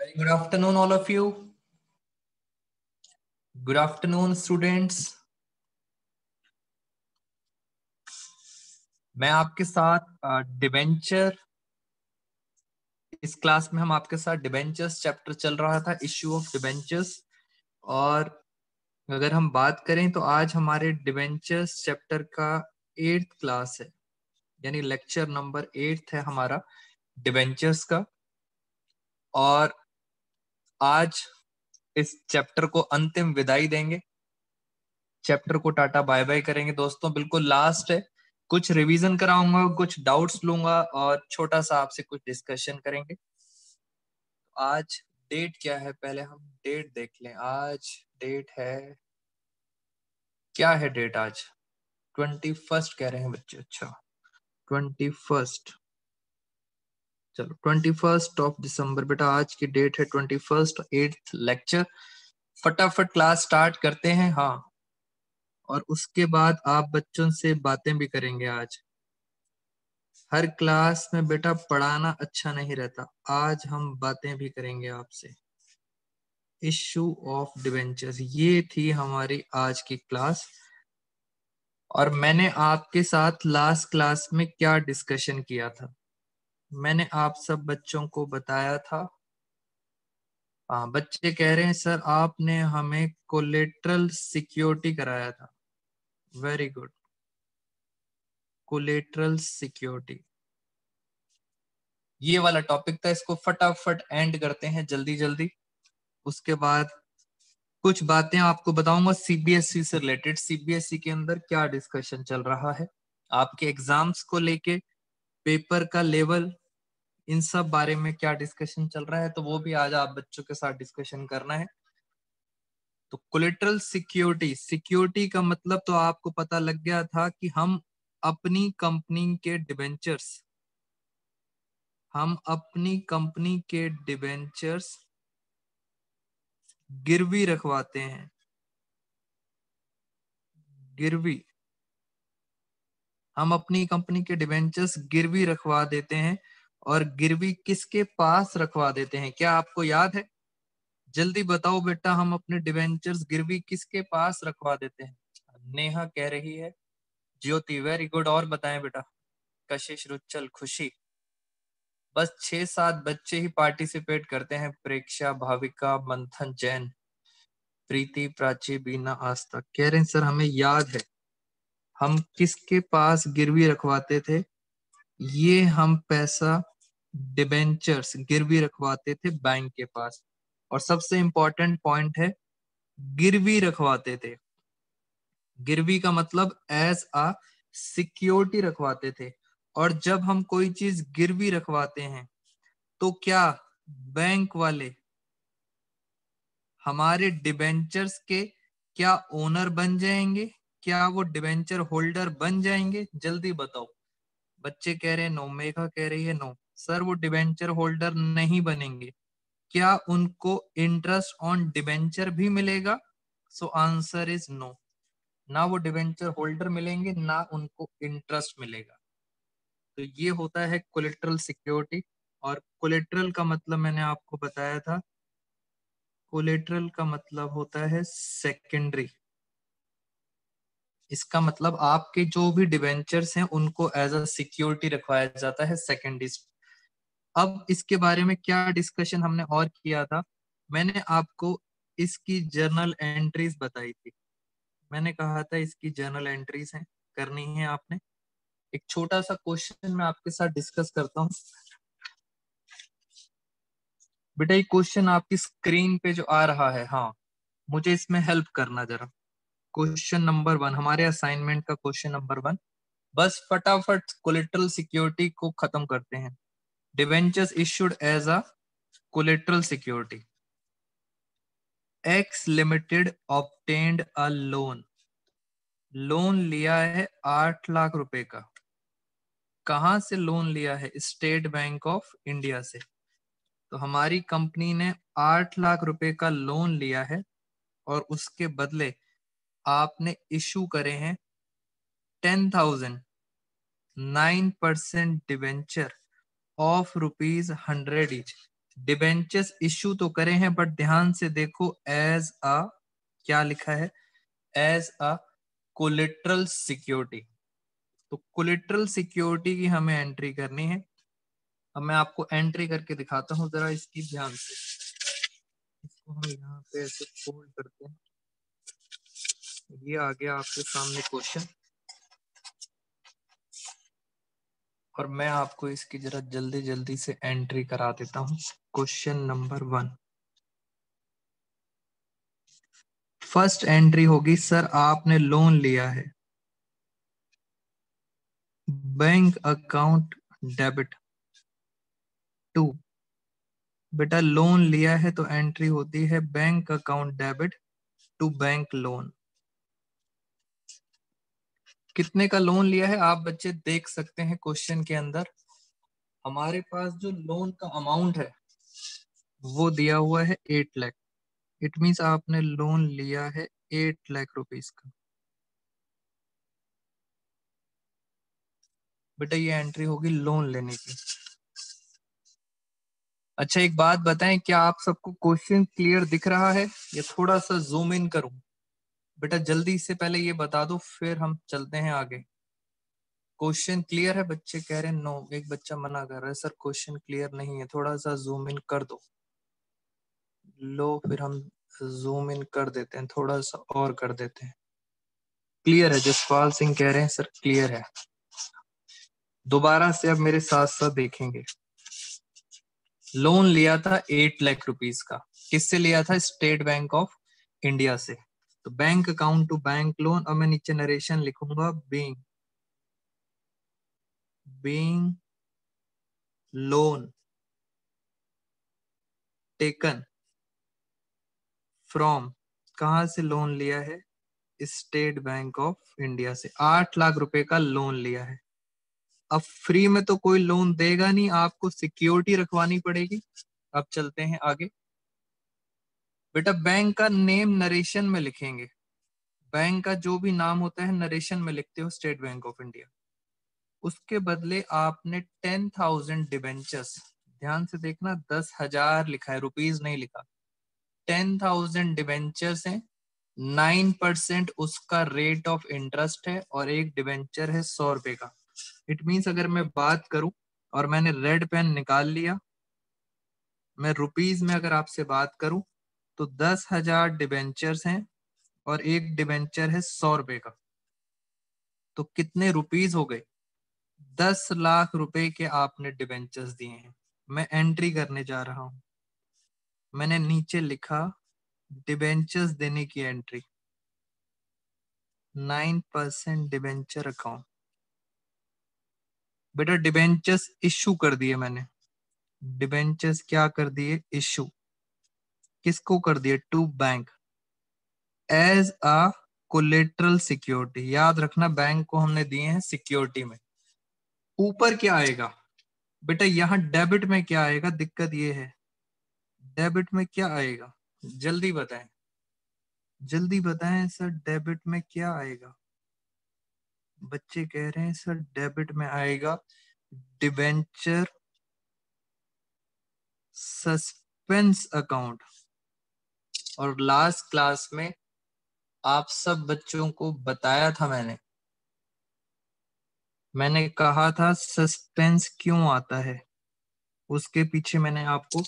Very good afternoon, all of you. Good afternoon, students. मैं आपके साथ डिबेंचर इस क्लास में हम आपके साथ डिबेंचर्स चैप्टर चल रहा था, इश्यू ऑफ डिबेंचर्स। और अगर हम बात करें तो आज हमारे डिबेंचर्स चैप्टर का 8th क्लास है, यानी लेक्चर नंबर 8 है हमारा डिबेंचर्स का। और आज इस चैप्टर को अंतिम विदाई देंगे, चैप्टर को टाटा बाय बाय करेंगे दोस्तों। बिल्कुल लास्ट है, कुछ रिवीजन कराऊंगा, कुछ डाउट्स लूंगा और छोटा सा आपसे कुछ डिस्कशन करेंगे। आज डेट क्या है, पहले हम डेट देख लें। आज डेट है, क्या है डेट आज? 21 कह रहे हैं बच्चे। अच्छा 21, चलो 21 दिसंबर बेटा आज की डेट है 21, 8th लेक्चर। फटाफट क्लास स्टार्ट करते हैं। हाँ, और उसके बाद आप बच्चों से बातें भी करेंगे। आज हर क्लास में बेटा पढ़ाना अच्छा नहीं रहता, आज हम बातें भी करेंगे आपसे। इश्यू ऑफ डिबेंचर्स, ये थी हमारी आज की क्लास। और मैंने आपके साथ लास्ट क्लास में क्या डिस्कशन किया था, मैंने आप सब बच्चों को बताया था। हाँ, बच्चे कह रहे हैं सर आपने हमें कोलेटरल सिक्योरिटी कराया था। वेरी गुड, कोलेटरल सिक्योरिटी ये वाला टॉपिक था। इसको फटाफट एंड करते हैं जल्दी जल्दी। उसके बाद कुछ बातें आपको बताऊंगा सीबीएसई से रिलेटेड। सीबीएसई के अंदर क्या डिस्कशन चल रहा है, आपके एग्जाम्स को लेके, पेपर का लेवल, इन सब बारे में क्या डिस्कशन चल रहा है, तो वो भी आज आप बच्चों के साथ डिस्कशन करना है। तो कोलेटरल सिक्योरिटी, सिक्योरिटी का मतलब तो आपको पता लग गया था कि हम अपनी कंपनी के डिबेंचर्स, हम अपनी कंपनी के डिबेंचर्स गिरवी रखवाते हैं। गिरवी, हम अपनी कंपनी के डिबेंचर्स गिरवी रखवा देते हैं। और गिरवी किसके पास रखवा देते हैं, क्या आपको याद है? जल्दी बताओ बेटा, हम अपने डिबेंचर्स गिरवी किसके पास रखवा देते हैं? नेहा कह रही है, ज्योति वेरी गुड, और बताएं बेटा। कशिश, रुचल, खुशी, बस 6-7 बच्चे ही पार्टिसिपेट करते हैं। प्रेक्षा, भाविका, मंथन, जैन, प्रीति, प्राची, बीना, आस्था कह रहे हैं सर हमें याद है हम किसके पास गिरवी रखवाते थे। ये हम पैसा डिबेंचर्स गिरवी रखवाते थे बैंक के पास। और सबसे इंपॉर्टेंट पॉइंट है, गिरवी रखवाते थे। गिरवी का मतलब एज अ सिक्योरिटी रखवाते थे। और जब हम कोई चीज गिरवी रखवाते हैं तो क्या बैंक वाले हमारे डिबेंचर्स के क्या ओनर बन जाएंगे, क्या वो डिबेंचर होल्डर बन जाएंगे? जल्दी बताओ। बच्चे कह रहे हैं नो, मेघा कह रही है नो, सर वो डिबेंचर होल्डर नहीं बनेंगे। क्या उनको इंटरेस्ट ऑन डिबेंचर भी मिलेगा? सो आंसर इज नो, ना वो डिबेंचर होल्डर मिलेंगे ना उनको इंटरेस्ट मिलेगा। तो ये होता है कोलेटरल सिक्योरिटी। और कोलेटरल का मतलब मैंने आपको बताया था, कोलेटरल का मतलब होता है सेकेंडरी। इसका मतलब आपके जो भी डिबेंचर्स हैं उनको एज अ सिक्योरिटी रखवाया जाता है सेकेंडरी। अब इसके बारे में क्या डिस्कशन हमने और किया था, मैंने आपको इसकी जर्नल एंट्रीज बताई थी। मैंने कहा था इसकी जर्नल एंट्रीज हैं, करनी है आपने। एक छोटा सा क्वेश्चन मैं आपके साथ डिस्कस करता हूँ बेटा। ये क्वेश्चन आपकी स्क्रीन पे जो आ रहा है, हाँ मुझे इसमें हेल्प करना जरा। क्वेश्चन नंबर 1, हमारे असाइनमेंट का क्वेश्चन नंबर 1। बस फटाफट कोलेटरल सिक्योरिटी को खत्म करते हैं। Debentures issued as a collateral security. X limited obtained a loan, loan लिया है 8 लाख रुपए का। कहां से लोन लिया है? स्टेट बैंक ऑफ इंडिया से। तो हमारी कंपनी ने 8 लाख रुपए का लोन लिया है और उसके बदले आपने इशू करे हैं 10,000 9% debenture of ₹100 each. Debentures issue तो करे हैं, बट ध्यान से देखो, एज अ क्या लिखा है, एज अ कोलेट्रल सिक्योरिटी। तो कोलेट्रल सिक्योरिटी की हमें एंट्री करनी है। अब मैं आपको एंट्री करके दिखाता हूं, जरा इसकी ध्यान से। इसको हम यहाँ पे ऐसे फोल्ड करते हैं, ये आ गया आपके सामने क्वेश्चन, और मैं आपको इसकी जरा जल्दी जल्दी से एंट्री करा देता हूं। क्वेश्चन नंबर 1, फर्स्ट एंट्री होगी, सर आपने लोन लिया है, बैंक अकाउंट डेबिट टू। बेटा लोन लिया है तो एंट्री होती है bank account debit to bank loan. कितने का लोन लिया है आप बच्चे देख सकते हैं क्वेश्चन के अंदर। हमारे पास जो लोन का अमाउंट है वो दिया हुआ है 8 लाख। इट मीन्स आपने लोन लिया है 8 लाख रुपीस का। बेटा ये एंट्री होगी लोन लेने की। अच्छा एक बात बताएं, क्या आप सबको क्वेश्चन क्लियर दिख रहा है या थोड़ा सा जूम इन करूं? बेटा जल्दी से पहले ये बता दो, फिर हम चलते हैं आगे। क्वेश्चन क्लियर है? बच्चे कह रहे हैं नो, एक बच्चा मना कर रहा है सर क्वेश्चन क्लियर नहीं है, थोड़ा सा जूम इन कर दो। लो फिर हम जूम इन कर देते हैं, थोड़ा सा और कर देते हैं। क्लियर है? जसपाल सिंह कह रहे हैं सर क्लियर है। दोबारा से अब मेरे साथ साथ देखेंगे। लोन लिया था 8 लाख रुपीस का। किससे लिया था? स्टेट बैंक ऑफ इंडिया से। तो bank account to bank loan. और मैं नीचे नरेशन लिखूंगा, बीइंग लोन टेकन फ्रॉम, कहां से लोन लिया है? स्टेट बैंक ऑफ इंडिया से। 8 लाख रुपए का लोन लिया है। अब फ्री में तो कोई लोन देगा नहीं, आपको सिक्योरिटी रखवानी पड़ेगी। अब चलते हैं आगे। बेटा बैंक का नेम नरेशन में लिखेंगे। बैंक का जो भी नाम होता है नरेशन में लिखते हो, स्टेट बैंक ऑफ इंडिया। उसके बदले आपने 10,000 डिबेंचर्स, ध्यान से देखना 10,000 लिखा है, रुपीज नहीं लिखा। 10,000 डिबेंचर्स हैं, 9% उसका रेट ऑफ इंटरेस्ट है, और एक डिबेंचर है 100 रुपए का। इट मीन्स अगर मैं बात करूं, और मैंने रेड पेन निकाल लिया, मैं रुपीज में अगर आपसे बात करूं तो 10,000 डिबेंचर्स हैं और एक डिबेंचर है 100 रुपए का। तो कितने रुपीज हो गए? 10 लाख रुपए के आपने डिबेंचर्स दिए हैं। मैं एंट्री करने जा रहा हूं। मैंने नीचे लिखा डिबेंचर्स देने की एंट्री, 9% डिबेंचर अकाउंट। बेटा डिबेंचर्स इश्यू कर दिए मैंने। डिबेंचर्स क्या कर दिए? इश्यू। किसको कर दिए? To bank as a collateral security. याद रखना बैंक को हमने दिए हैं सिक्योरिटी में। ऊपर क्या आएगा? बेटा यहाँ डेबिट में क्या आएगा? दिक्कत ये है, डेबिट में क्या आएगा? जल्दी बताएं, जल्दी बताएं सर, डेबिट में क्या आएगा? बच्चे कह रहे हैं सर डेबिट में आएगा डिबेंचर सस्पेंस अकाउंट। और लास्ट क्लास में आप सब बच्चों को बताया था मैंने कहा था सस्पेंस क्यों आता है, उसके पीछे मैंने आपको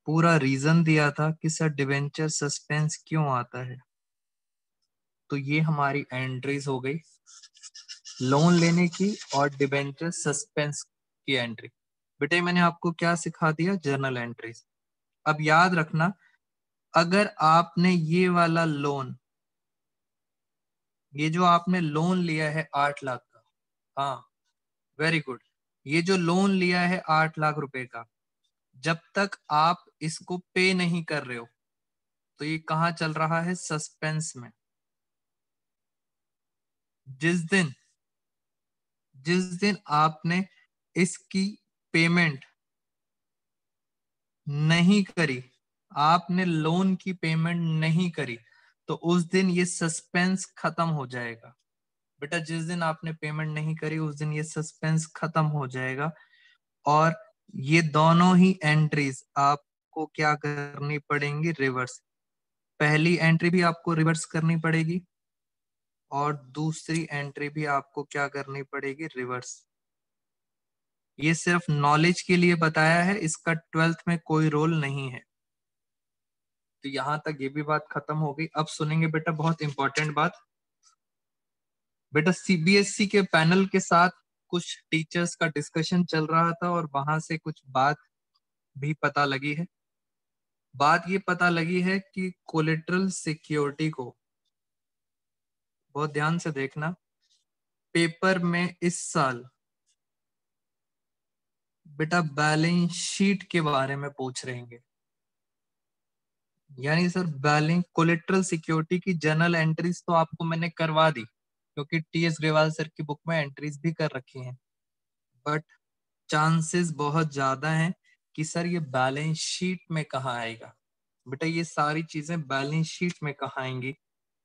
पूरा रीजन दिया था कि सर डिबेंचर सस्पेंस क्यों आता है। तो ये हमारी एंट्रीज हो गई, लोन लेने की और डिबेंचर सस्पेंस की एंट्री। बेटे मैंने आपको क्या सिखा दिया? Journal entries. अब याद रखना, अगर आपने ये वाला लोन, ये जो आपने लोन लिया है 8 लाख का, हाँ वेरी गुड, ये जो लोन लिया है 8 लाख रुपए का, जब तक आप इसको पे नहीं कर रहे हो तो ये कहाँ चल रहा है? सस्पेंस में। जिस दिन जिस दिन आपने इसकी पेमेंट नहीं करी, आपने लोन की पेमेंट नहीं करी, तो उस दिन ये सस्पेंस खत्म हो जाएगा। बेटा जिस दिन आपने पेमेंट नहीं करी उस दिन ये सस्पेंस खत्म हो जाएगा। और ये दोनों ही एंट्रीज आप आपको क्या करनी पड़ेंगी, रिवर्स। पहली एंट्री भी आपको रिवर्स करनी पड़ेगी और दूसरी एंट्री भी आपको क्या करनी पड़ेगी, रिवर्स। ये सिर्फ नॉलेज के लिए बताया है, इसका 12th में कोई रोल नहीं है। तो यहां तक ये भी बात खत्म हो गई। अब सुनेंगे बेटा बहुत इंपॉर्टेंट बात। बेटा सीबीएसई के पैनल के साथ कुछ टीचर्स का डिस्कशन चल रहा था और वहां से कुछ बात भी पता लगी है। बात ये पता लगी है कि कोलेटरल सिक्योरिटी को, बहुत ध्यान से देखना, पेपर में इस साल बेटा बैलेंस शीट के बारे में पूछ रहेंगे। यानी सर बैलेंस कोलेटरल सिक्योरिटी की जनरल एंट्रीज तो आपको मैंने करवा दी, क्योंकि टीएस ग्रेवाल सर की बुक में एंट्रीज भी कर रखी हैं, बट चांसेस बहुत ज्यादा हैं कि सर ये बैलेंस शीट में कहाँ आएगा। बेटा ये सारी चीजें बैलेंस शीट में कहाँ आएंगी,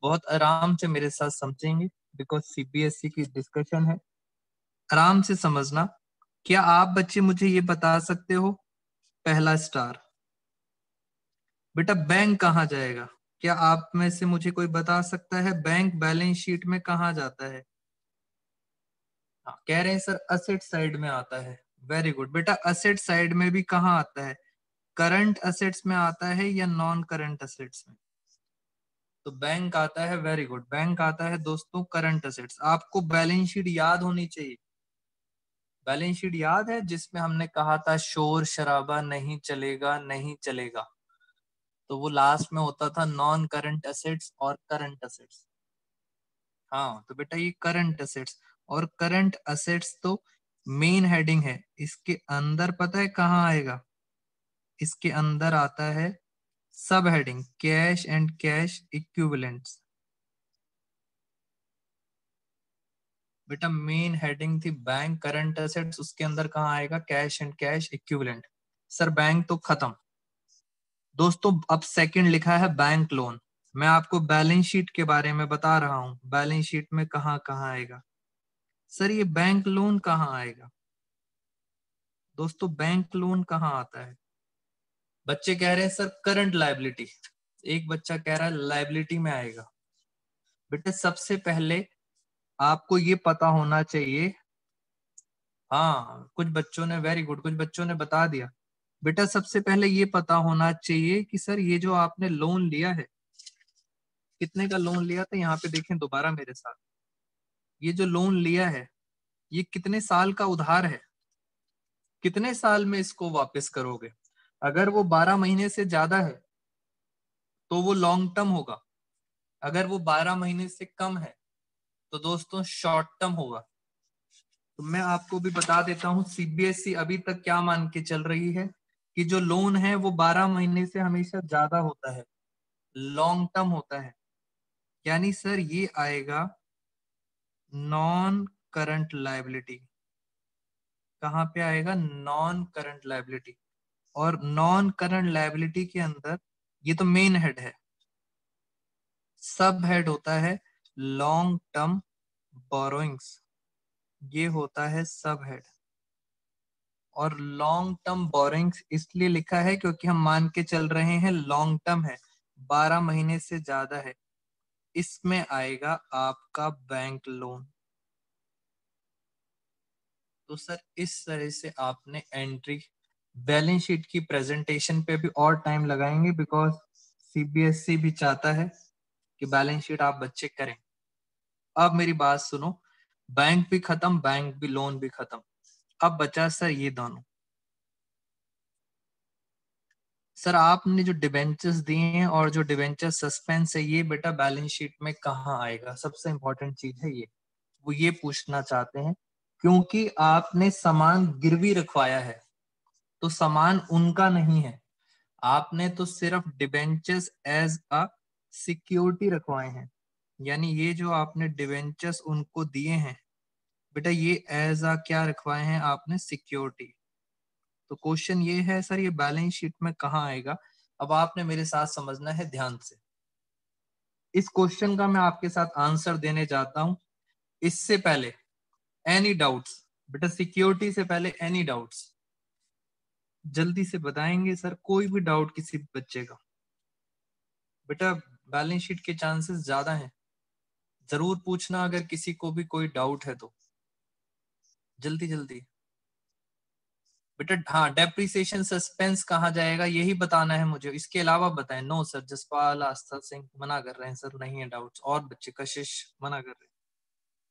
बहुत आराम से मेरे साथ समझेंगे, बिकॉज सीबीएसई की डिस्कशन है। आराम से समझना। क्या आप बच्चे मुझे ये बता सकते हो, पहला स्टार, बेटा बैंक कहाँ जाएगा? क्या आप में से मुझे कोई बता सकता है बैंक बैलेंस शीट में कहाँ जाता है? हाँ, कह रहे हैं सर असेट साइड में आता है। वेरी गुड बेटा, असेट साइड में भी कहाँ आता है? करंट असेट्स में आता है या नॉन करंट असेट्स में? तो बैंक आता है, वेरी गुड, बैंक आता है दोस्तों करंट असेट्स। आपको बैलेंस शीट याद होनी चाहिए। बैलेंस शीट याद है जिसमें हमने कहा था शोर शराबा नहीं चलेगा, नहीं चलेगा, तो वो लास्ट में होता था नॉन करंट असेट्स और करंट असेट्स। हाँ, तो बेटा ये करंट असेट्स, और करंट असेट्स तो मेन हेडिंग है, इसके अंदर पता है कहाँ आएगा? इसके अंदर आता है सब heading cash and cash equivalents. बेटा मेन हेडिंग थी बैंक करंट असेट्स, उसके अंदर कहाँ आएगा? Cash and cash equivalent. Sir bank तो खत्म दोस्तों, अब सेकंड लिखा है बैंक लोन। मैं आपको बैलेंस शीट के बारे में बता रहा हूं, बैलेंस शीट में कहाँ कहाँ आएगा। सर ये बैंक लोन कहाँ आएगा? दोस्तों बैंक लोन कहाँ आता है? बच्चे कह रहे हैं सर करंट लायबिलिटी, एक बच्चा कह रहा है लायबिलिटी में आएगा। बेटे सबसे पहले आपको ये पता होना चाहिए, हाँ कुछ बच्चों ने, वेरी गुड, कुछ बच्चों ने बता दिया। बेटा सबसे पहले ये पता होना चाहिए कि सर ये जो आपने लोन लिया है, कितने का लोन लिया था, यहाँ पे देखें दोबारा मेरे साथ। ये जो लोन लिया है ये कितने साल का उधार है, कितने साल में इसको वापस करोगे? अगर वो 12 महीने से ज्यादा है तो वो लॉन्ग टर्म होगा, अगर वो 12 महीने से कम है तो दोस्तों शॉर्ट टर्म होगा। तो मैं आपको भी बता देता हूं, सीबीएसई अभी तक क्या मान के चल रही है कि जो लोन है वो 12 महीने से हमेशा ज्यादा होता है, लॉन्ग टर्म होता है। यानी सर ये आएगा नॉन करंट लायबिलिटी। कहाँ पे आएगा? Non current liability. और नॉन करंट लायबिलिटी के अंदर ये तो मेन हेड है, सब हेड होता है लॉन्ग टर्म बोरोइंग्स, ये होता है सब हेड। और लॉन्ग टर्म बोरोइंग्स इसलिए लिखा है क्योंकि हम मान के चल रहे हैं लॉन्ग टर्म है, 12 महीने से ज्यादा है, इसमें आएगा आपका बैंक लोन। तो सर इस तरह से आपने एंट्री, बैलेंस शीट की प्रेजेंटेशन पे भी और टाइम लगाएंगे, बिकॉज सीबीएसई भी चाहता है कि बैलेंस शीट आप बच्चे करें। अब मेरी बात सुनो, बैंक भी खत्म, बैंक भी लोन भी खत्म, अब बचा सर ये दोनों। सर आपने जो डिबेंचर्स दिए हैं और जो डिबेंचर सस्पेंस है, ये बेटा बैलेंस शीट में कहाँ आएगा? सबसे इंपॉर्टेंट चीज है ये, वो ये पूछना चाहते हैं, क्योंकि आपने सामान गिरवी रखवाया है तो सामान उनका नहीं है, आपने तो सिर्फ डिबेंचर्स एज अ सिक्योरिटी रखवाए हैं। यानी ये जो आपने डिबेंचर्स उनको दिए हैं बेटा, ये एज अ क्या रखवाए हैं आपने? सिक्योरिटी। तो क्वेश्चन ये है सर ये बैलेंस शीट में कहाँ आएगा? अब आपने मेरे साथ समझना है ध्यान से। इस क्वेश्चन का मैं आपके साथ आंसर देने जाता हूं, इससे पहले एनी डाउट्स? बेटा सिक्योरिटी से पहले एनी डाउट्स? जल्दी से बताएंगे सर, कोई भी डाउट किसी बच्चे का? बेटा बैलेंस शीट के चांसेस ज्यादा हैं, जरूर पूछना अगर किसी को भी कोई डाउट है तो, जल्दी जल्दी। बेटा हाँ, डेप्रिसिएशन सस्पेंस कहाँ जाएगा यही बताना है मुझे, इसके अलावा बताएं। नो सर, जसपाल आस्था सिंह मना कर रहे हैं सर, नहीं है डाउट्स। और बच्चे कशिश मना कर रहे हैं,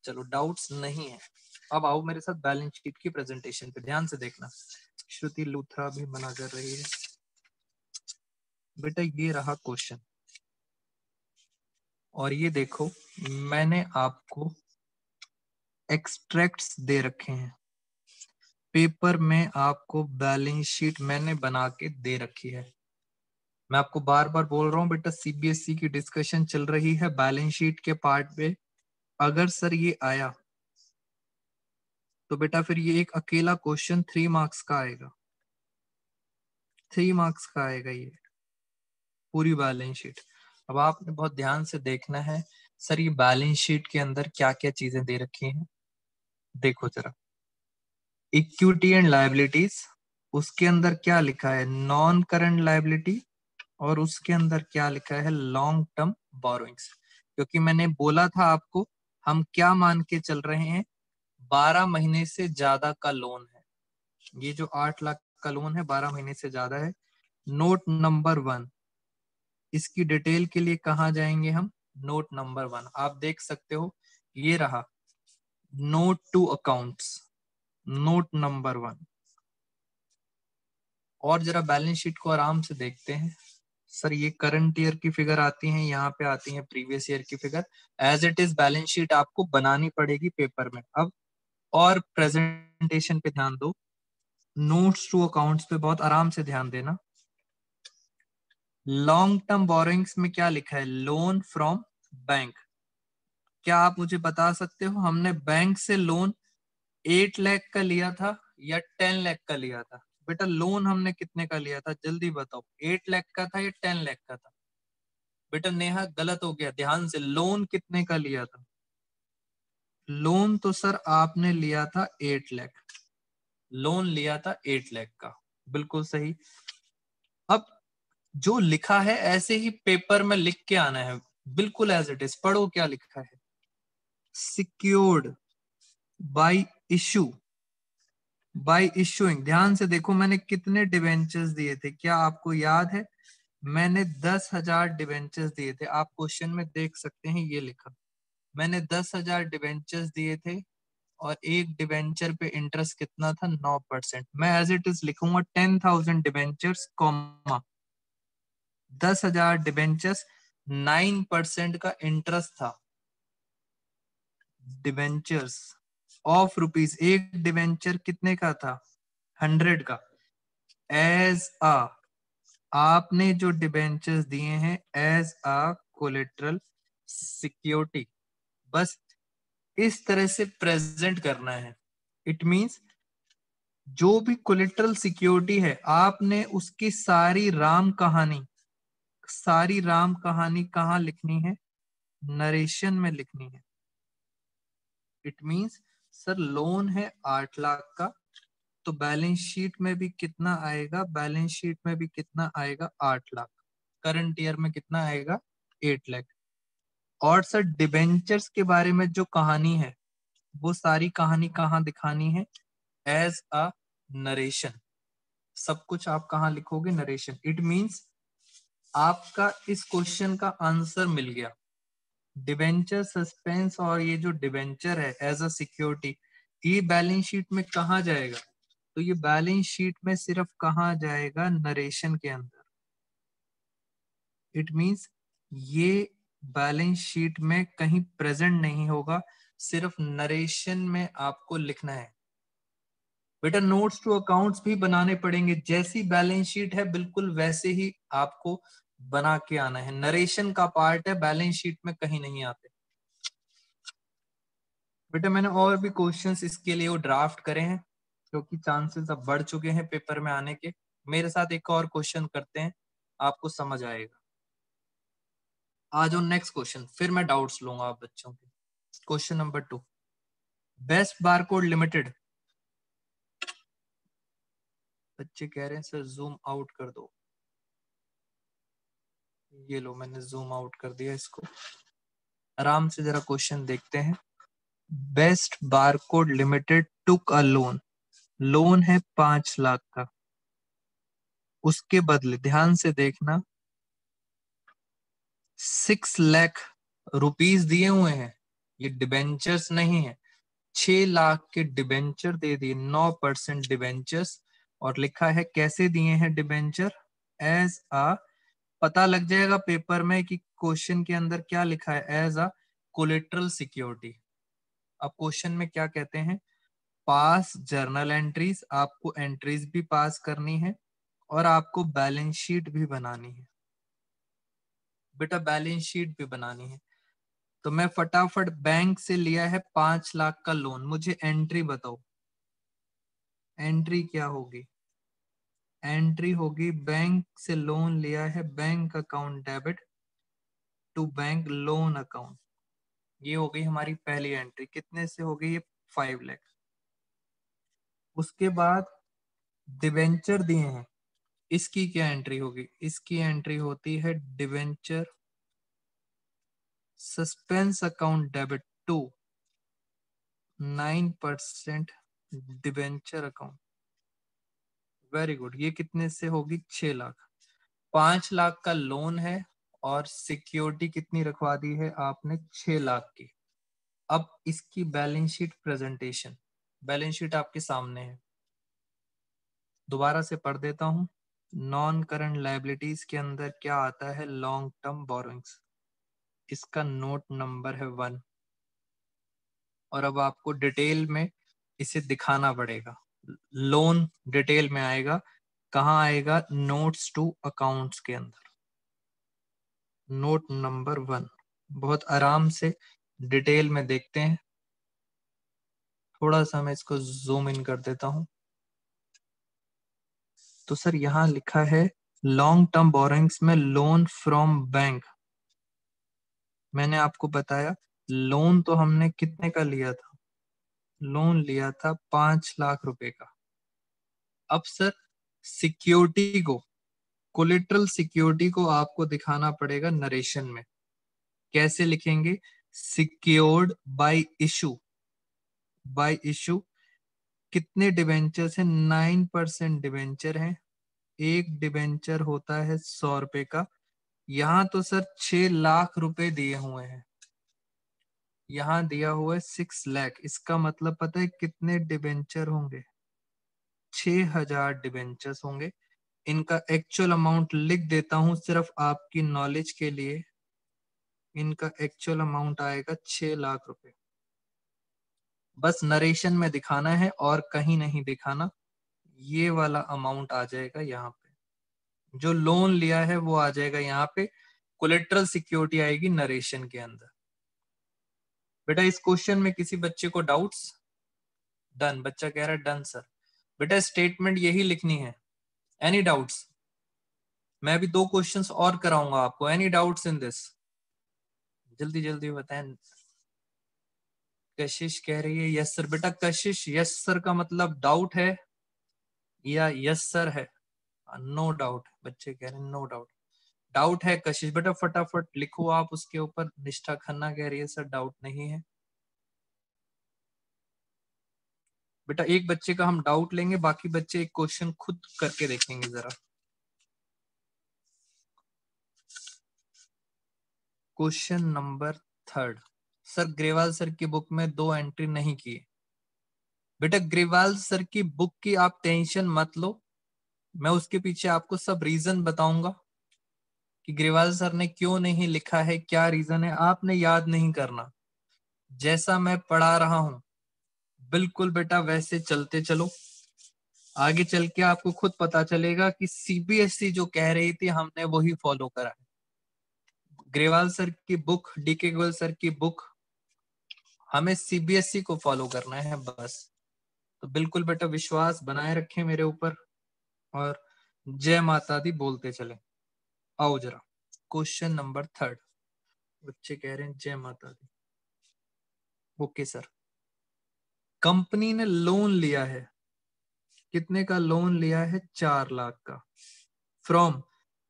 चलो डाउट्स नहीं है। अब आओ मेरे साथ बैलेंस शीट की प्रेजेंटेशन पे, ध्यान से देखना। श्रुति लूथरा भी मना कर रही है। बेटा ये रहा क्वेश्चन, और ये देखो मैंने आपको एक्सट्रैक्ट्स दे रखे हैं, पेपर में आपको बैलेंस शीट मैंने बना के दे रखी है। मैं आपको बार बार बोल रहा हूँ बेटा, सीबीएसई की डिस्कशन चल रही है बैलेंस शीट के पार्ट पे। अगर सर ये आया तो बेटा फिर ये एक अकेला क्वेश्चन 3 मार्क्स का आएगा, 3 मार्क्स का आएगा ये पूरी बैलेंस शीट। अब आपने बहुत ध्यान से देखना है, सर ये बैलेंस शीट के अंदर क्या क्या चीजें दे रखी हैं। देखो जरा, इक्विटी एंड लायबिलिटीज, उसके अंदर क्या लिखा है, नॉन करंट लायबिलिटी, और उसके अंदर क्या लिखा है, लॉन्ग टर्म बोरोइंग्स। क्योंकि मैंने बोला था आपको, हम क्या मान के चल रहे हैं, 12 महीने से ज्यादा का लोन है। ये जो 8 लाख का लोन है 12 महीने से ज्यादा है। नोट नंबर 1, इसकी डिटेल के लिए कहाँ जाएंगे हम, नोट नंबर 1 आप देख सकते हो, ये रहा note to accounts, note number 1। और जरा बैलेंस शीट को आराम से देखते हैं। सर ये करंट ईयर की फिगर आती हैं, यहाँ पे आती है प्रीवियस ईयर की figure. As it is balance sheet आपको बनानी पड़ेगी पेपर में। अब और प्रेजेंटेशन पे ध्यान दो, नोट्स टू अकाउंट्स पे बहुत आराम से ध्यान देना। लॉन्ग टर्म बोरोइंग्स में क्या लिखा है, लोन फ्रॉम बैंक। क्या आप मुझे बता सकते हो हमने बैंक से लोन 8 लाख का लिया था या 10 लाख का लिया था? बेटा लोन हमने कितने का लिया था, जल्दी बताओ, 8 लाख का था या 10 लाख का था? बेटा नेहा गलत हो गया, ध्यान से, लोन कितने का लिया था? लोन तो सर आपने लिया था 8 लाख, लोन लिया था 8 लाख का, बिल्कुल सही। अब जो लिखा है ऐसे ही पेपर में लिख के आना है, बिल्कुल एज इट इज। पढ़ो क्या लिखा है, secured by issue, bye issuing. ध्यान से देखो मैंने कितने डिवेंचर्स दिए थे, क्या आपको याद है? मैंने 10,000 डिवेंचर्स दिए थे, आप क्वेश्चन में देख सकते हैं ये लिखा, मैंने 10,000 डिवेंचर्स दिए थे, और एक डिवेंचर पे इंटरेस्ट कितना था, 9%। मैं एज इट इज लिखूंगा 10,000 डिवेंचर्स कॉमा 10,000 डिवेंचर्स, 9% का इंटरेस्ट था। डिवेंचर्स ऑफ रुपीज, एक डिवेंचर कितने का था, 100 का। एज आ, आपने जो डिवेंचर्स दिए हैं एज आ कोलेट्रल सिक्योरिटी, बस इस तरह से प्रेजेंट करना है। इट मींस जो भी कोलेट्रल सिक्योरिटी है आपने उसकी सारी राम कहानी, सारी राम कहानी कहाँ लिखनी है, नरेशन में लिखनी है। इट मींस सर लोन है 8 लाख का, तो बैलेंस शीट में भी कितना आएगा, बैलेंस शीट में भी कितना आएगा, 8 लाख। करंट ईयर में कितना आएगा, 8 लाख। और सर डिबेंचर्स के बारे में जो कहानी है वो सारी कहानी कहाँ दिखानी है, एज अ नरेशन। सब कुछ आप कहाँ लिखोगे, नरेशन। इट मींस आपका इस क्वेश्चन का आंसर मिल गया। डिबेंचर सस्पेंस और ये जो डिबेंचर है एज अ सिक्योरिटी, ये बैलेंस शीट में कहाँ जाएगा, तो ये बैलेंस शीट में सिर्फ कहाँ जाएगा, नरेशन के अंदर। इट मींस ये बैलेंस शीट में कहीं प्रेजेंट नहीं होगा, सिर्फ नरेशन में आपको लिखना है। बेटा नोट्स टू अकाउंट्स भी बनाने पड़ेंगे, जैसी बैलेंस शीट है बिल्कुल वैसे ही आपको बना के आना है। नरेशन का पार्ट है, बैलेंस शीट में कहीं नहीं आते। बेटा मैंने और भी क्वेश्चंस इसके लिए वो ड्राफ्ट करे हैं, क्योंकि चांसेस अब बढ़ चुके हैं पेपर में आने के। मेरे साथ एक और क्वेश्चन करते हैं, आपको समझ आएगा। आ जाओ नेक्स्ट क्वेश्चन, फिर मैं डाउट्स लूंगा आप बच्चों के। Question number 2, best barcode limited बच्चे कह रहे हैं सर जूम आउट कर दो। ये लो मैंने जूम आउट कर दिया इसको। आराम से जरा क्वेश्चन देखते हैं। बेस्ट बारकोड लिमिटेड टुक अ लोन। लोन है 5 लाख का। उसके बदले ध्यान से देखना 6 लाख रुपीस दिए हुए हैं। ये डिबेंचर्स नहीं है। 6 लाख के डिबेंचर दे दिए, 9% डिबेंचर्स। और लिखा है कैसे दिए हैं डिबेंचर, एज अ, पता लग जाएगा पेपर में कि क्वेश्चन के अंदर क्या लिखा है, एज अ कोलेट्रल सिक्योरिटी। अब क्वेश्चन में क्या कहते हैं, पास जर्नल एंट्रीज, आपको एंट्रीज भी पास करनी है और आपको बैलेंस शीट भी बनानी है। बेटा बैलेंस शीट भी बनानी है। तो मैं फटाफट, बैंक से लिया है 5 लाख का लोन, मुझे एंट्री बताओ। एंट्री क्या होगी, एंट्री होगी बैंक से लोन लिया है, bank account debit to bank loan account. ये हो गई हमारी पहली एंट्री, कितने से हो गई ये, 5 लाख। उसके बाद डिवेंचर दिए हैं, इसकी क्या एंट्री होगी, इसकी एंट्री होती है debenture suspense account debit to 9% debenture account. Very good, ये कितने से होगी, 6 लाख। 5 लाख का लोन है और सिक्योरिटी कितनी रखवा दी है आपने, 6 लाख की। अब इसकी balance sheet presentation, balance sheet आपके सामने है, दोबारा से पढ़ देता हूं। नॉन करंट लायबिलिटीज के अंदर क्या आता है, लॉन्ग टर्म बोरोइंग्स। इसका नोट नंबर है 1। और अब आपको डिटेल में इसे दिखाना पड़ेगा। लोन डिटेल में आएगा, कहाँ आएगा, नोट्स टू अकाउंट्स के अंदर, नोट नंबर 1। बहुत आराम से डिटेल में देखते हैं। थोड़ा सा मैं इसको जूम इन कर देता हूं। तो सर यहाँ लिखा है लॉन्ग टर्म बोरोइंग्स में लोन फ्रॉम बैंक। मैंने आपको बताया लोन तो हमने कितने का लिया था, लोन लिया था 5 लाख रुपए का। अब सर सिक्योरिटी को, कोलेट्रल सिक्योरिटी को आपको दिखाना पड़ेगा नरेशन में। कैसे लिखेंगे, secured by issue, bye issue. कितने डिबेंचर है, 9% डिबेंचर है। एक डिबेंचर होता है 100 रुपए का। यहाँ तो सर 6 लाख रुपए दिए हुए हैं, यहाँ दिया हुआ है 6 लाख। इसका मतलब पता है कितने डिबेंचर होंगे, 6,000 डिबेंचर्स होंगे। इनका एक्चुअल अमाउंट लिख देता हूं सिर्फ आपकी नॉलेज के लिए। इनका एक्चुअल अमाउंट आएगा 6 लाख रुपए। बस नरेशन में दिखाना है और कहीं नहीं दिखाना। ये वाला अमाउंट आ जाएगा यहाँ पे, जो लोन लिया है वो आ जाएगा यहाँ पे, कोलेट्रल सिक्योरिटी आएगी नरेशन के अंदर। बेटा इस क्वेश्चन में किसी बच्चे को डाउट्स, डन, बच्चा कह रहा है डन सर। बेटा स्टेटमेंट यही लिखनी है, एनी डाउट्स। मैं अभी 2 क्वेश्चंस और कराऊंगा आपको, एनी डाउट्स इन दिस, जल्दी जल्दी बताएं। कशिश कह रही है यस सर। बेटा कशिश यस सर का मतलब डाउट है या यस सर है, नो डाउट, बच्चे कह रहे हैं नो डाउट। डाउट है कशिश, बेटा फटाफट लिखो आप उसके ऊपर। निष्ठा खन्ना कह रही है सर डाउट नहीं है। बेटा एक बच्चे का हम डाउट लेंगे, बाकी बच्चे एक क्वेश्चन खुद करके देखेंगे जरा। Question number 3, sir Grewal sir की बुक में 2 एंट्री नहीं किए। बेटा ग्रेवाल सर की बुक की आप टेंशन मत लो, मैं उसके पीछे आपको सब रीजन बताऊंगा कि ग्रेवाल सर ने क्यों नहीं लिखा है, क्या रीजन है। आपने याद नहीं करना, जैसा मैं पढ़ा रहा हूं बिल्कुल बेटा वैसे चलते चलो। आगे चल के आपको खुद पता चलेगा कि सीबीएसई जो कह रही थी हमने वही फॉलो करा है। ग्रेवाल सर की बुक, डीके गोयल सर की बुक, हमें सीबीएसई को फॉलो करना है बस। तो बिल्कुल बेटा विश्वास बनाए रखें मेरे ऊपर और जय माता दी बोलते चले। आओ जरा क्वेश्चन नंबर 3, बच्चे कह रहे हैं जय माता दी। ओके सर, कंपनी ने लोन लिया है कितने का लोन लिया है? 4 लाख का। फ्रॉम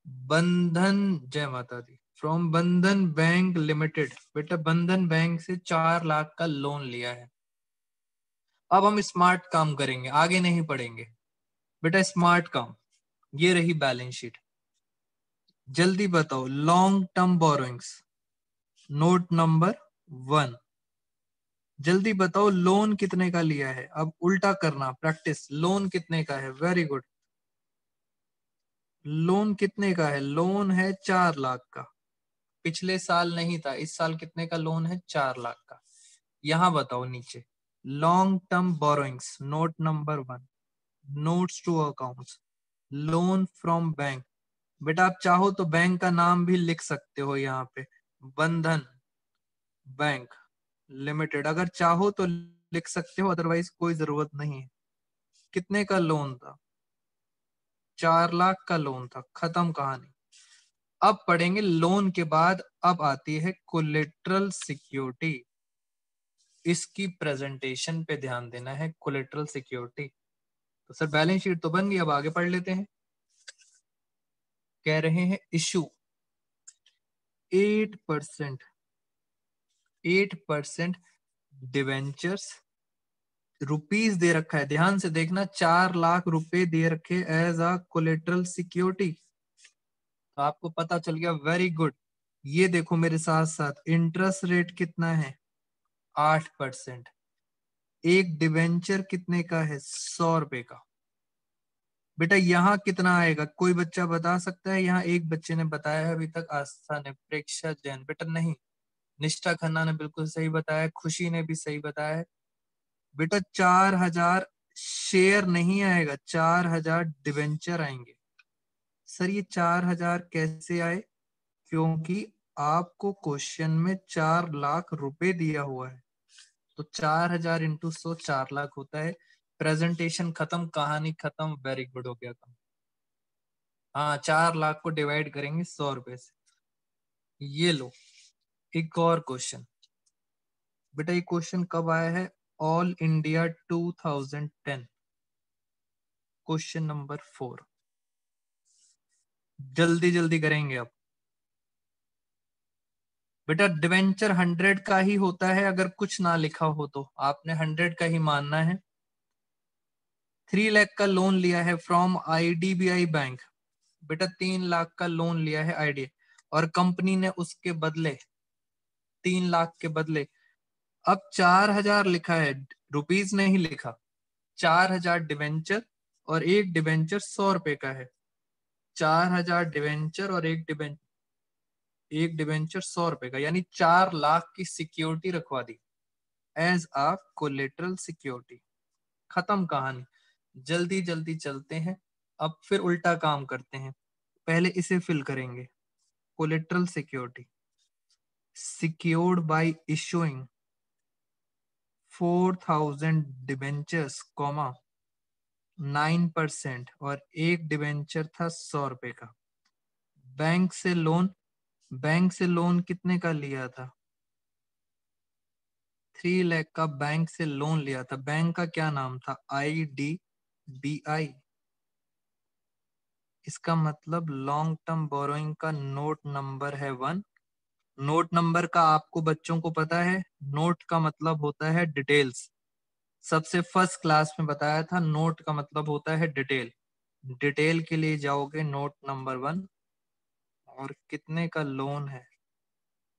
बंधन, जय माता दी, फ्रॉम बंधन बैंक लिमिटेड। बेटा बंधन बैंक से 4 लाख का लोन लिया है। अब हम स्मार्ट काम करेंगे, आगे नहीं पढ़ेंगे बेटा, स्मार्ट काम। ये रही बैलेंस शीट। जल्दी बताओ, long term borrowings, note number 1। जल्दी बताओ लोन कितने का लिया है? अब उल्टा करना प्रैक्टिस। लोन कितने का है? Very good. लोन कितने का है? लोन है 4 लाख का। पिछले साल नहीं था, इस साल कितने का लोन है? 4 लाख का। यहां बताओ नीचे, long term borrowings, note number 1, notes to accounts, loan from bank. बेटा आप चाहो तो बैंक का नाम भी लिख सकते हो यहाँ पे, बंधन बैंक लिमिटेड, अगर चाहो तो लिख सकते हो, अदरवाइज कोई जरूरत नहीं है। कितने का लोन था? 4 लाख का लोन था। खत्म कहानी। अब पढ़ेंगे लोन के बाद, अब आती है कोलेट्रल सिक्योरिटी। इसकी प्रेजेंटेशन पे ध्यान देना है, कोलेट्रल सिक्योरिटी। तो सर बैलेंस शीट तो बन गई, अब आगे पढ़ लेते हैं। कह रहे हैं इशू 8% 8% डिवेंचर्स, रुपीस दे रखा है, ध्यान से देखना, 4 लाख रुपए दे रखे एज अ कोलेट्रल सिक्योरिटी। तो आपको पता चल गया, वेरी गुड। ये देखो मेरे साथ साथ, इंटरेस्ट रेट कितना है? 8%। एक डिवेंचर कितने का है? 100 रुपए का। बेटा यहाँ कितना आएगा? कोई बच्चा बता सकता है? यहाँ एक बच्चे ने बताया है अभी तक, आस्था ने, प्रेक्षा जैन। बेटा नहीं, निष्ठा खन्ना ने बिल्कुल सही बताया, खुशी ने भी सही बताया है। बेटा 4,000 शेयर नहीं आएगा, 4,000 डिवेंचर आएंगे। सर ये 4,000 कैसे आए? क्योंकि आपको क्वेश्चन में 4 लाख रुपए दिया हुआ है, तो 4,000 इंटू 100, 4 लाख होता है। प्रेजेंटेशन खत्म, कहानी खत्म, वेरी गुड, हो गया काम। हाँ, 4 लाख को डिवाइड करेंगे 100 रुपए से। ये लो एक और क्वेश्चन। बेटा ये क्वेश्चन कब आया है? All India 2010, question number 4। जल्दी जल्दी करेंगे अब। बेटा डिवेंचर 100 का ही होता है, अगर कुछ ना लिखा हो तो आपने 100 का ही मानना है। 3 लाख का लोन लिया है फ्रॉम आईडीबीआई बैंक। बेटा 3 लाख का लोन लिया है आईडी, और कंपनी ने उसके बदले 3 लाख के बदले अब 4,000 लिखा है, रुपीस नहीं लिखा। 4,000 डिवेंचर, और एक डिवेंचर 100 रुपए का है। 4,000 डिवेंचर और एक डिवेंचर 100 रुपए का, यानी 4 लाख की सिक्योरिटी रखवा दी एज अ कोलेटरल सिक्योरिटी। खत्म कहानी। जल्दी जल्दी चलते हैं, अब फिर उल्टा काम करते हैं। पहले इसे फिल करेंगे, collateral security secured by issuing 4,000 debentures, comma 9%, और एक डिबेंचर था 100 रुपए का। बैंक से लोन, बैंक से लोन कितने का लिया था? 3 लाख का बैंक से लोन लिया था। बैंक का क्या नाम था? IDBI। इसका मतलब लॉन्ग टर्म बोरोइंग का नोट नंबर है 1। नोट नंबर का आपको बच्चों को पता है, नोट का मतलब होता है डिटेल्स। सबसे फर्स्ट क्लास में बताया था, नोट का मतलब होता है डिटेल। डिटेल के लिए जाओगे नोट नंबर 1। और कितने का लोन है?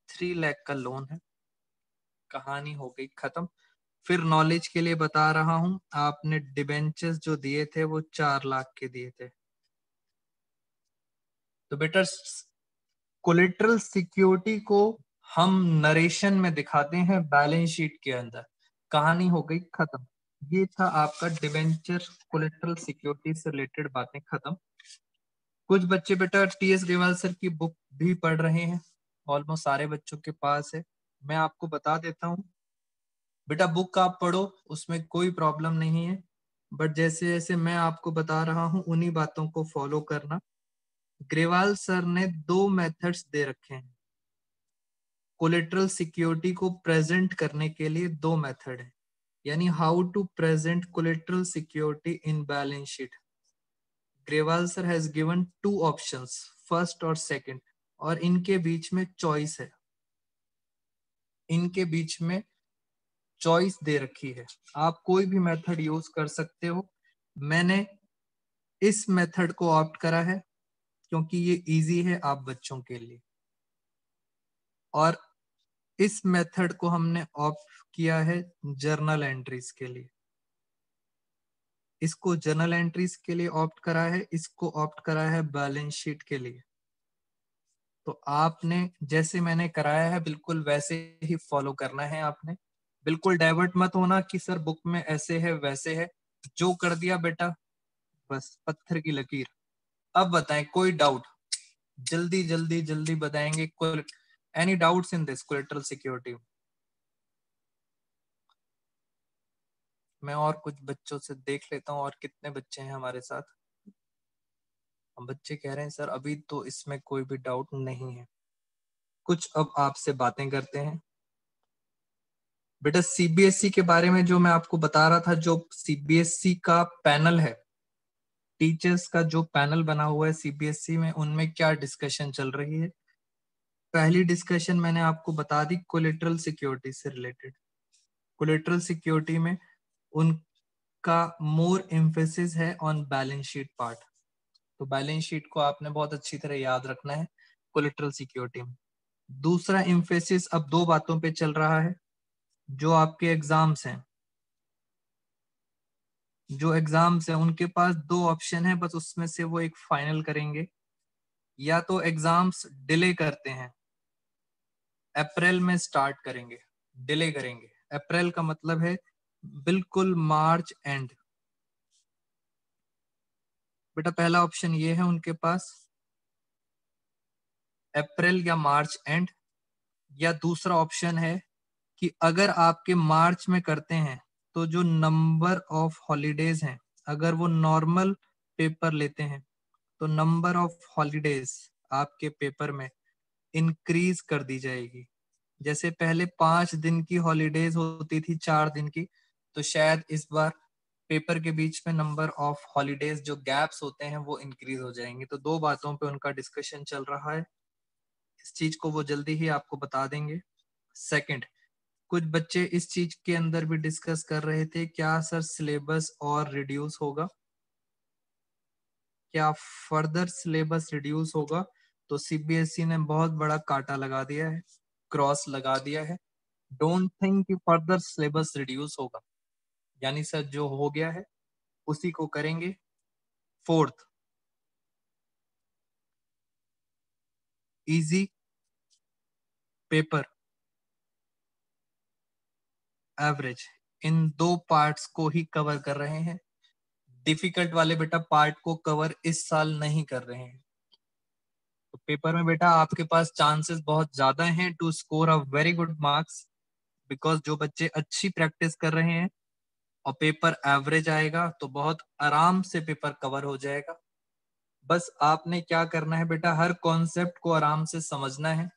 3 लाख का लोन है। कहानी हो गई खत्म। फिर नॉलेज के लिए बता रहा हूं, आपने डिबेंचर्स जो दिए थे वो 4 लाख के दिए थे। तो बेटा कोलेटरल सिक्योरिटी को हम नरेशन में दिखाते हैं बैलेंस शीट के अंदर। कहानी हो गई खत्म। ये था आपका डिबेंचर कोलेटरल सिक्योरिटी से रिलेटेड बातें खत्म। कुछ बच्चे बेटा TS ग्रेवाल सर की बुक भी पढ़ रहे हैं, ऑलमोस्ट सारे बच्चों के पास है। मैं आपको बता देता हूँ, बेटा बुक आप पढ़ो, उसमें कोई प्रॉब्लम नहीं है, बट जैसे जैसे मैं आपको बता रहा हूँ उन्हीं बातों को फॉलो करना। ग्रेवाल सर ने 2 मेथड्स दे रखे हैं कोलेटरल सिक्योरिटी को प्रेजेंट करने के लिए। 2 मेथड है। यानी how to present collateral security in balance sheet. Grewal sir has given 2 options, first और सेकंड, और इनके बीच में चॉइस है, इनके बीच में चॉइस दे रखी है, आप कोई भी मेथड यूज कर सकते हो। मैंने इस मेथड को ऑप्ट करा है क्योंकि ये इजी है आप बच्चों के लिए, और इस मेथड को हमने ऑप्ट किया है जर्नल एंट्रीज के लिए। इसको जर्नल एंट्रीज के लिए ऑप्ट करा है, इसको ऑप्ट करा है बैलेंस शीट के लिए। तो आपने जैसे मैंने कराया है बिल्कुल वैसे ही फॉलो करना है आपने। बिल्कुल डाइवर्ट मत होना कि सर बुक में ऐसे है वैसे है, जो कर दिया बेटा बस पत्थर की लकीर। अब बताएं कोई डाउट, जल्दी जल्दी जल्दी बताएंगे। Any doubts in this collateral security? मैं और कुछ बच्चों से देख लेता हूँ और कितने बच्चे हैं हमारे साथ। हम बच्चे कह रहे हैं सर अभी तो इसमें कोई भी डाउट नहीं है। कुछ अब आपसे बातें करते हैं। बेटा सीबीएसई के बारे में जो मैं आपको बता रहा था, जो सीबीएसई का पैनल है, टीचर्स का जो पैनल बना हुआ है सीबीएसई में, उनमें क्या डिस्कशन चल रही है। पहली डिस्कशन मैंने आपको बता दी कोलेटरल सिक्योरिटी से रिलेटेड। कोलेटरल सिक्योरिटी में उनका मोर एम्फेसिस है ऑन बैलेंस शीट पार्ट। तो बैलेंस शीट को आपने बहुत अच्छी तरह याद रखना है कोलेटरल सिक्योरिटी में। दूसरा एम्फेसिस अब 2 बातों पे चल रहा है। जो आपके एग्जाम्स हैं, जो एग्जाम्स हैं उनके पास 2 ऑप्शन है, बस उसमें से वो एक फाइनल करेंगे। या तो एग्जाम्स डिले करते हैं, अप्रैल में स्टार्ट करेंगे, डिले करेंगे। अप्रैल का मतलब है बिल्कुल मार्च एंड। बेटा पहला ऑप्शन ये है उनके पास, अप्रैल या मार्च एंड। या दूसरा ऑप्शन है कि अगर आपके मार्च में करते हैं तो जो नंबर ऑफ हॉलीडेज हैं, अगर वो नॉर्मल पेपर लेते हैं तो नंबर ऑफ हॉलीडेज आपके पेपर में इंक्रीज कर दी जाएगी। जैसे पहले 5 दिन की हॉलीडेज होती थी, 4 दिन की, तो शायद इस बार पेपर के बीच में नंबर ऑफ हॉलीडेज जो गैप्स होते हैं वो इंक्रीज हो जाएंगे। तो 2 बातों पे उनका डिस्कशन चल रहा है, इस चीज को वो जल्दी ही आपको बता देंगे। सेकंड, कुछ बच्चे इस चीज के अंदर भी डिस्कस कर रहे थे, क्या सर सिलेबस और रिड्यूस होगा, क्या फर्दर सिलेबस रिड्यूस होगा। तो सीबीएसई ने बहुत बड़ा कांटा लगा दिया है, क्रॉस लगा दिया है। डोंट थिंक कि फर्दर सिलेबस रिड्यूस होगा, यानी सर जो हो गया है उसी को करेंगे। फोर्थ, इजी पेपर एवरेज, इन 2 पार्ट्स को ही कवर कर रहे हैं। डिफिकल्ट वाले बेटा पार्ट को कवर इस साल नहीं कर रहे हैं। तो पेपर में बेटा आपके पास चांसेस बहुत ज्यादा हैं to score a very good marks, because जो बच्चे अच्छी प्रैक्टिस कर रहे हैं और पेपर एवरेज आएगा तो बहुत आराम से पेपर कवर हो जाएगा। बस आपने क्या करना है बेटा, हर कॉन्सेप्ट को आराम से समझना है,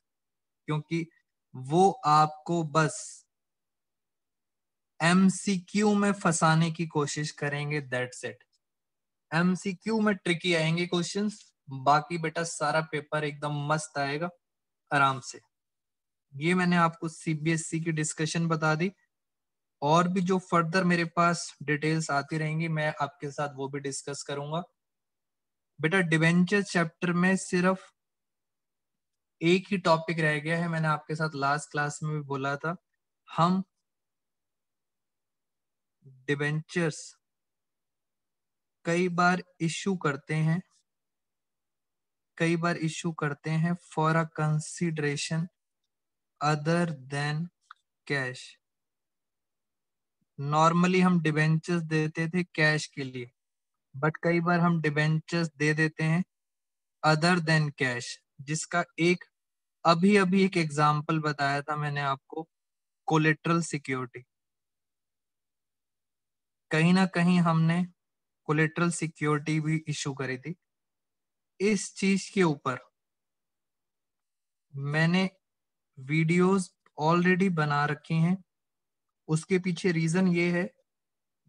क्योंकि वो आपको बस एमसीक्यू में फंसाने की कोशिश करेंगे, दैट्स इट। एमसीक्यू में ट्रिकी आएंगे क्वेश्चंस, बाकी बेटा सारा पेपर एकदम मस्त आएगा आराम से। ये मैंने आपको सीबीएसई की डिस्कशन बता दी, और भी जो फर्दर मेरे पास डिटेल्स आती रहेंगी मैं आपके साथ वो भी डिस्कस करूंगा। बेटा डिवेंचर चैप्टर में सिर्फ एक ही टॉपिक रह गया है, मैंने आपके साथ लास्ट क्लास में भी बोला था। हम डिवेंचर्स कई बार इश्यू करते हैं, कई बार इश्यू करते हैं for a consideration other than cash. Normally हम डिवेंचर्स देते थे कैश के लिए, बट कई बार हम डिवेंचर्स दे देते हैं अदर देन कैश, जिसका एक अभी अभी एक एग्जांपल बताया था मैंने आपको, कोलेट्रल सिक्योरिटी। कहीं ना कहीं हमने कोलेट्रल सिक्योरिटी भी इशू करी थी। इस चीज के ऊपर मैंने वीडियोस ऑलरेडी बना रखी हैं, उसके पीछे रीजन ये है,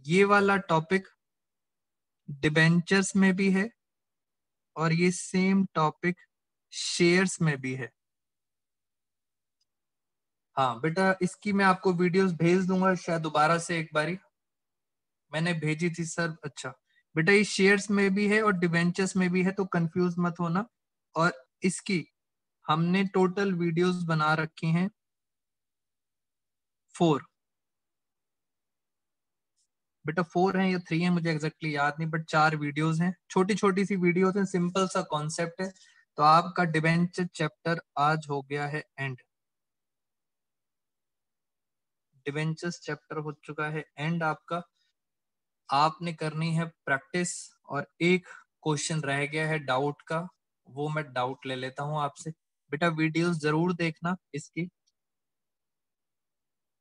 ये वाला टॉपिक डिबेंचर्स में भी है और ये सेम टॉपिक शेयर्स में भी है। हाँ बेटा, इसकी मैं आपको वीडियोस भेज दूंगा शायद दोबारा से एक बारी, मैंने भेजी थी सर। अच्छा बेटा, ये शेयर्स में भी है और डिवेंचर्स में भी है, तो कंफ्यूज मत होना। और इसकी हमने टोटल वीडियोस बना रखी हैं 4। बेटा 4 हैं या 3 हैं मुझे एग्जैक्टली याद नहीं, बट 4 वीडियोस हैं, छोटी छोटी सी वीडियोस हैं, सिंपल सा कॉन्सेप्ट है। तो आपका डिवेंचर चैप्टर आज हो गया है एंड। डिवेंचर्स चैप्टर हो चुका है एंड आपका। आपने करनी है प्रैक्टिस, और एक क्वेश्चन रह गया है डाउट का, वो मैं डाउट ले लेता हूँ आपसे। बेटा वीडियोस जरूर देखना इसकी।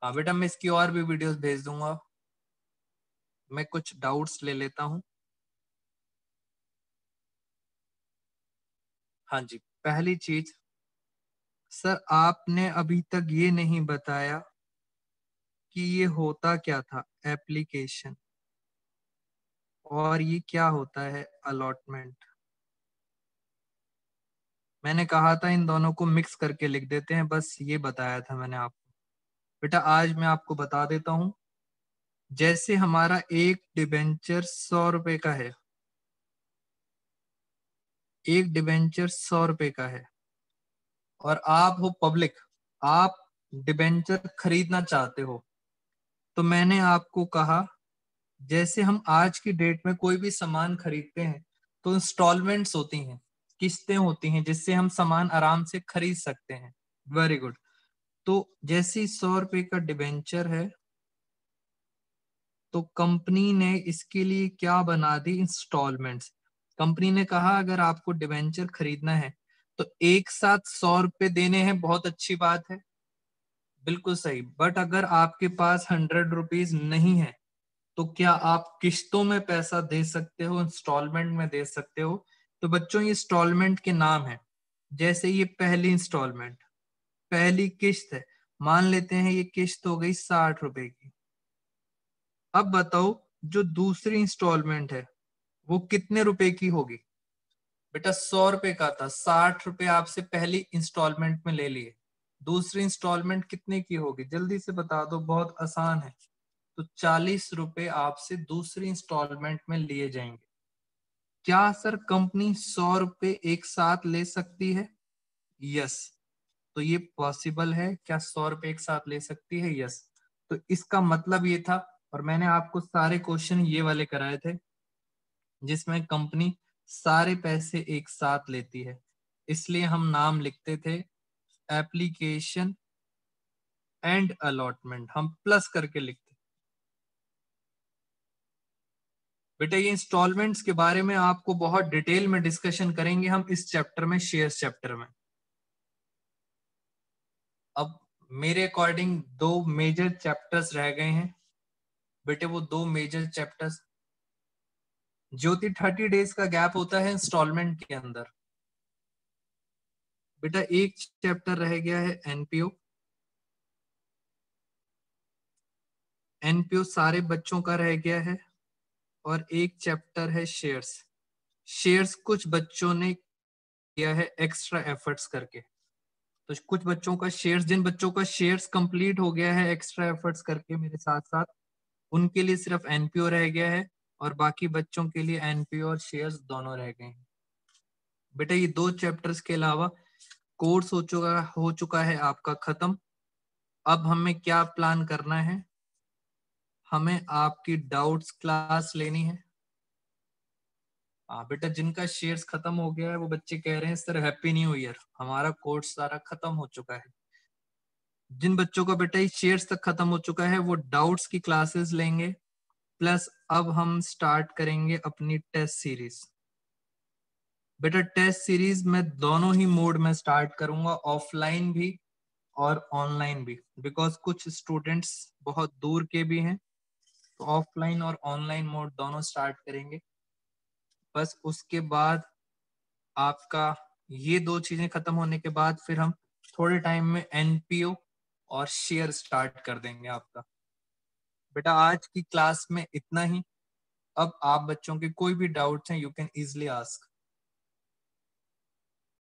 हाँ बेटा, मैं इसकी और भी वीडियोस भेज दूंगा। मैं कुछ डाउट्स ले लेता हूँ। हाँ जी, पहली चीज, सर आपने अभी तक ये नहीं बताया कि ये होता क्या था एप्लीकेशन, और ये क्या होता है अलॉटमेंट। मैंने कहा था इन दोनों को मिक्स करके लिख देते हैं, बस ये बताया था मैंने आपको। बेटा आज मैं आपको बता देता हूँ। जैसे हमारा एक डिबेंचर 100 रुपए का है, एक डिबेंचर 100 रुपए का है, और आप हो पब्लिक, आप डिबेंचर खरीदना चाहते हो, तो मैंने आपको कहा जैसे हम आज की डेट में कोई भी सामान खरीदते हैं तो इंस्टॉलमेंट्स होती हैं, किस्तें होती हैं, जिससे हम सामान आराम से खरीद सकते हैं। Very good. तो जैसे 100 रुपए का डिबेंचर है, तो कंपनी ने इसके लिए क्या बना दी, इंस्टॉलमेंट्स। कंपनी ने कहा अगर आपको डिबेंचर खरीदना है तो एक साथ 100 रुपए देने हैं, बहुत अच्छी बात है, बिल्कुल सही। बट अगर आपके पास 100 रुपीज नहीं है तो क्या आप किश्तों में पैसा दे सकते हो, इंस्टॉलमेंट में दे सकते हो। तो बच्चों ये इंस्टॉलमेंट के नाम है। जैसे ये पहली इंस्टॉलमेंट, पहली किश्त है, मान लेते हैं ये किश्त हो गई 60 रुपए की। अब बताओ जो दूसरी इंस्टॉलमेंट है वो कितने रुपए की होगी। बेटा 100 रुपए का था, 60 रुपए आपसे पहली इंस्टॉलमेंट में ले लिए, दूसरी इंस्टॉलमेंट कितने की होगी, जल्दी से बता दो, बहुत आसान है। तो 40 रुपए आपसे दूसरी इंस्टॉलमेंट में लिए जाएंगे। क्या सर कंपनी 100 रुपए एक साथ ले सकती है? यस। तो ये पॉसिबल है, क्या 100 रुपए एक साथ ले सकती है? यस। तो इसका मतलब ये था, और मैंने आपको सारे क्वेश्चन ये वाले कराए थे जिसमें कंपनी सारे पैसे एक साथ लेती है, इसलिए हम नाम लिखते थे एप्लीकेशन एंड अलॉटमेंट, हम प्लस करके लिखते। बेटा ये इंस्टॉलमेंट्स के बारे में आपको बहुत डिटेल में डिस्कशन करेंगे हम इस चैप्टर में, शेयर्स चैप्टर में। अब मेरे अकॉर्डिंग 2 मेजर चैप्टर्स रह गए हैं। बेटे वो 2 मेजर चैप्टर्स, ज्योति 30 डेज का गैप होता है इंस्टॉलमेंट के अंदर। बेटा एक चैप्टर रह गया है एनपीओ। एनपीओ सारे बच्चों का रह गया है। और एक चैप्टर है शेयर्स। शेयर्स कुछ बच्चों ने किया है एक्स्ट्रा एफर्ट्स करके। तो कुछ बच्चों का शेयर्स, जिन बच्चों का शेयर्स कंप्लीट हो गया है एक्स्ट्रा एफर्ट्स करके मेरे साथ साथ, उनके लिए सिर्फ एनपीओ रह गया है, और बाकी बच्चों के लिए एनपीओ और शेयर्स दोनों रह गए हैं। बेटा ये 2 चैप्टर्स के अलावा कोर्स हो चुका है आपका खत्म। अब हमें क्या प्लान करना है, हमें आपकी डाउट्स क्लास लेनी है। हाँ बेटा, जिनका शेयर्स खत्म हो गया है वो बच्चे कह रहे हैं सर हैप्पी न्यू ईयर, हमारा कोर्स सारा खत्म हो चुका है। जिन बच्चों का बेटा शेयर्स तक खत्म हो चुका है वो डाउट्स की क्लासेस लेंगे, प्लस अब हम स्टार्ट करेंगे अपनी टेस्ट सीरीज। बेटा टेस्ट सीरीज मैं दोनों ही मोड में स्टार्ट करूंगा, ऑफलाइन भी और ऑनलाइन भी, बिकॉज कुछ स्टूडेंट्स बहुत दूर के भी हैं, तो ऑफलाइन और ऑनलाइन मोड दोनों स्टार्ट करेंगे। बस उसके बाद आपका ये 2 चीजें खत्म होने के बाद फिर हम थोड़े टाइम में एनपीओ और शेयर स्टार्ट कर देंगे आपका। बेटा आज की क्लास में इतना ही। अब आप बच्चों के कोई भी डाउट्स हैं, यू कैन इजिली आस्क।